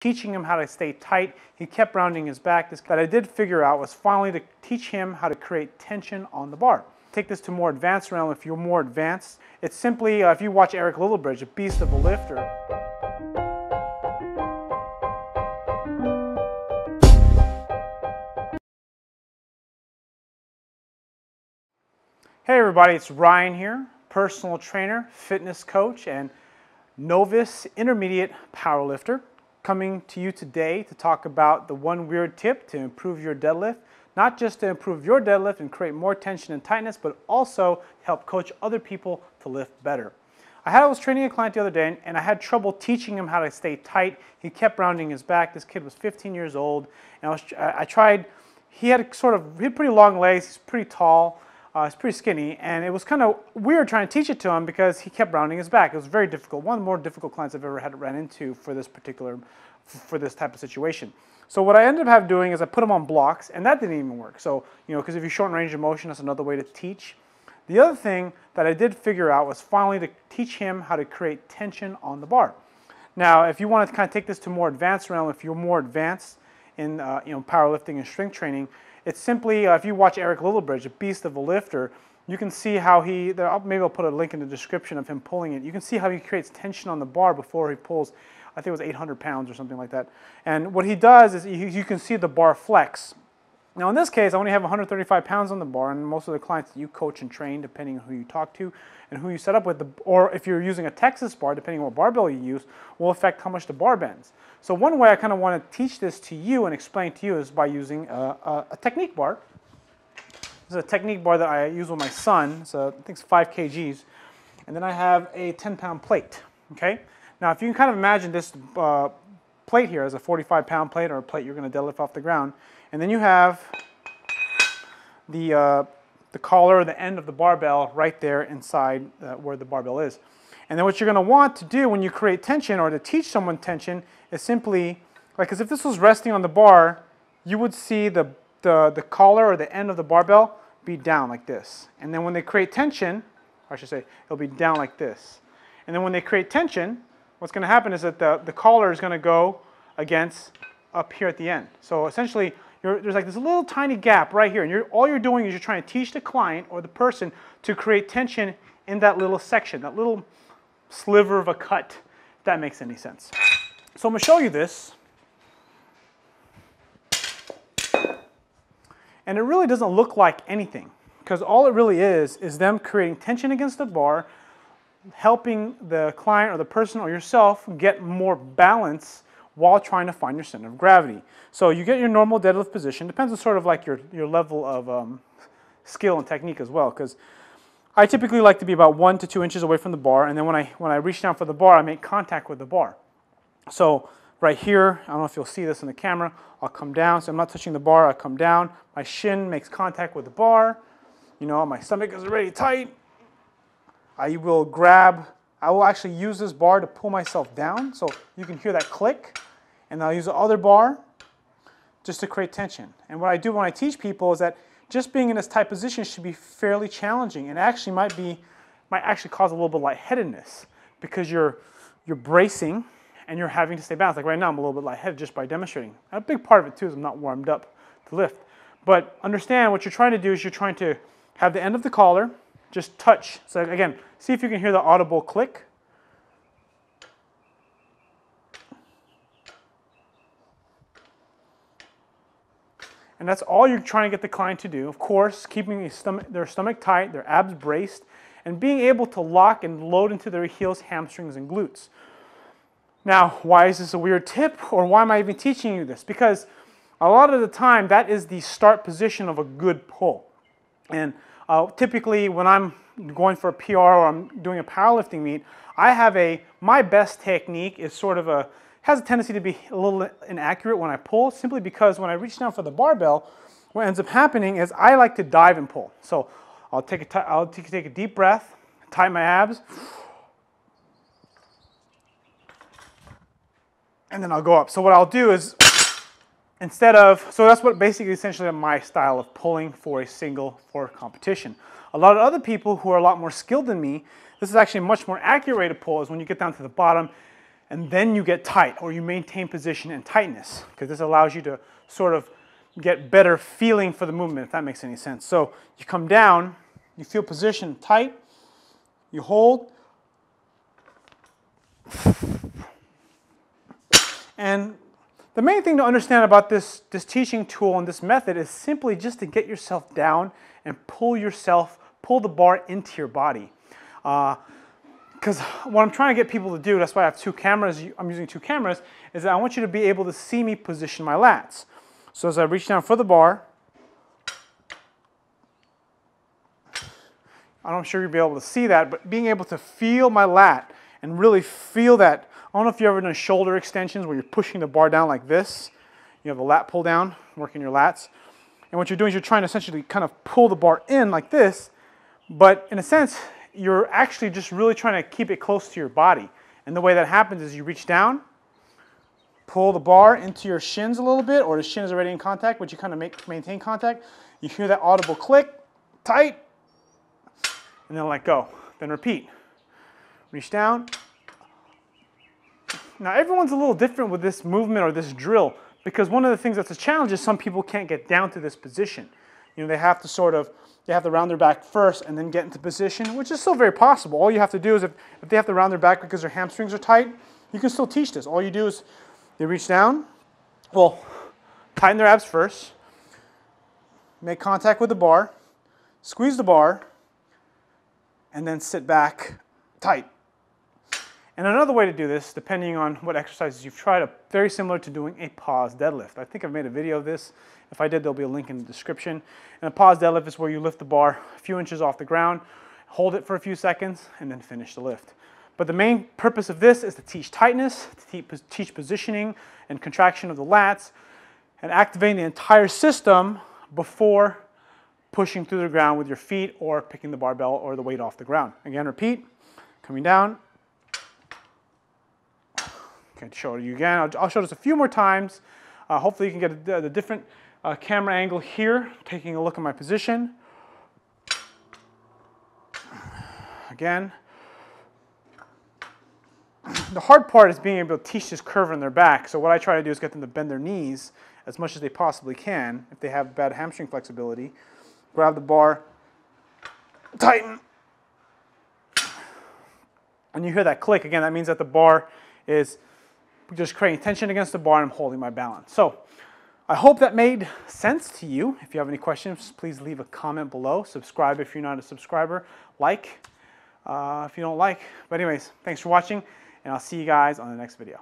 teaching him how to stay tight. He kept rounding his back. This that I did figure out was finally to teach him how to create tension on the bar. Take this to more advanced realm. If you're more advanced, it's simply, if you watch Eric Lillibridge, a beast of a lifter. Hey everybody, it's Ryan here, personal trainer, fitness coach, and novice intermediate powerlifter, coming to you today to talk about the one weird tip to improve your deadlift. Not just to improve your deadlift and create more tension and tightness, but also to help coach other people to lift better. I was training a client the other day and I had trouble teaching him how to stay tight. He kept rounding his back. This kid was 15 years old, and I tried. He had pretty long legs. He's pretty tall. He's pretty skinny, and it was kind of weird trying to teach it to him because he kept rounding his back. It was very difficult. One of the more difficult clients I've ever had to run into for this type of situation. So what I ended up doing is I put him on blocks, and that didn't even work. So, because if you shorten range of motion, that's another way to teach. The other thing that I did figure out was finally to teach him how to create tension on the bar. Now, if you want to kind of take this to more advanced realm, if you're more advanced in powerlifting and strength training, it's simply, if you watch Eric Lillibridge, a beast of a lifter, you can see how maybe I'll put a link in the description of him pulling it. You can see how he creates tension on the bar before he pulls. I think it was 800 pounds or something like that. And what he does is you can see the bar flex. Now in this case, I only have 135 pounds on the bar, and most of the clients that you coach and train, depending on who you talk to and who you set up with, or if you're using a Texas bar, depending on what barbell you use, will affect how much the bar bends. So one way I kind of want to teach this to you and explain to you is by using a technique bar. This is a technique bar that I use with my son. I think it's 5 kgs. And then I have a 10-pound plate, okay? Now, if you can kind of imagine this plate here as a 45-pound plate, or a plate you're going to deadlift off the ground, and then you have the collar or the end of the barbell right there inside where the barbell is. And then what you're going to want to do when you create tension or to teach someone tension is simply, like, as if this was resting on the bar, you would see the collar or the end of the barbell be down like this. And then when they create tension, or I should say, it'll be down like this. And then when they create tension, what's going to happen is that the collar is going to go against up here at the end. So essentially, there's like this little tiny gap right here, and all you're doing is you're trying to teach the client or the person to create tension in that little section, that little sliver of a cut, if that makes any sense. So I'm going to show you this. And it really doesn't look like anything, because all it really is them creating tension against the bar, helping the client or the person or yourself get more balance while trying to find your center of gravity. So you get your normal deadlift position. Depends on sort of like your level of skill and technique as well, because I typically like to be about 1 to 2 inches away from the bar, and then when I reach down for the bar, I make contact with the bar. So right here, I don't know if you'll see this in the camera, I'll come down, so I'm not touching the bar, I come down, my shin makes contact with the bar, my stomach is already tight. I will actually use this bar to pull myself down, so you can hear that click, and I'll use the other bar just to create tension. And what I do when I teach people is that just being in this tight position should be fairly challenging, and actually might actually cause a little bit of lightheadedness, because you're bracing and you're having to stay balanced. Like right now, I'm a little bit lightheaded just by demonstrating. A big part of it too is I'm not warmed up to lift. But understand what you're trying to do is you're trying to have the end of the collar just touch. So again, see if you can hear the audible click. And that's all you're trying to get the client to do. Of course, keeping their stomach tight, their abs braced, and being able to lock and load into their heels, hamstrings, and glutes. Now, why is this a weird tip, or why am I even teaching you this? Because a lot of the time, that is the start position of a good pull. And typically, when I'm going for a PR or I'm doing a powerlifting meet, my best technique is has a tendency to be a little inaccurate when I pull, simply because when I reach down for the barbell, what ends up happening is I like to dive and pull. So I'll take a deep breath, tighten my abs, and then I'll go up. So what I'll do is, so that's what basically essentially my style of pulling for competition. A lot of other people who are a lot more skilled than me, this is actually a much more accurate way to pull, is when you get down to the bottom and then you get tight, or you maintain position and tightness, because this allows you to sort of get better feeling for the movement, if that makes any sense. So you come down, you feel position tight, you hold, and the main thing to understand about this teaching tool and this method is simply just to get yourself down and pull the bar into your body. Because what I'm trying to get people to do, that's why I have two cameras, I'm using two cameras, is that I want you to be able to see me position my lats. So as I reach down for the bar, I'm sure you'll be able to see that, but being able to feel my lat and really feel that. I don't know if you've ever done shoulder extensions where you're pushing the bar down like this. You have a lat pull down, working your lats. And what you're doing is you're trying to essentially kind of pull the bar in like this, but in a sense, you're actually just really trying to keep it close to your body. And the way that happens is you reach down, pull the bar into your shins a little bit, or the shin is already in contact, but you kind of maintain contact. You hear that audible click, tight, and then let go. Then repeat. Reach down. Now everyone's a little different with this movement or this drill, because one of the things that's a challenge is some people can't get down to this position. You know, they have to round their back first and then get into position, which is still very possible. All you have to do is if they have to round their back because their hamstrings are tight, you can still teach this. All you do is they reach down, well, tighten their abs first, make contact with the bar, squeeze the bar, and then sit back tight. And another way to do this, depending on what exercises you've tried, very similar to doing a pause deadlift. I think I've made a video of this. If I did, there'll be a link in the description. And a pause deadlift is where you lift the bar a few inches off the ground, hold it for a few seconds, and then finish the lift. But the main purpose of this is to teach tightness, to teach positioning and contraction of the lats, and activating the entire system before pushing through the ground with your feet or picking the barbell or the weight off the ground. Again, repeat, coming down. Okay, to show you again, I'll show this a few more times. Hopefully you can get the different camera angle here, taking a look at my position. Again. The hard part is being able to teach this curve in their back. So what I try to do is get them to bend their knees as much as they possibly can if they have bad hamstring flexibility. Grab the bar, tighten. When you hear that click, again, that means that the bar is just creating tension against the bar and I'm holding my balance. So I hope that made sense to you. If you have any questions, please leave a comment below. Subscribe if you're not a subscriber. Like if you don't like. But anyways, thanks for watching, and I'll see you guys on the next video.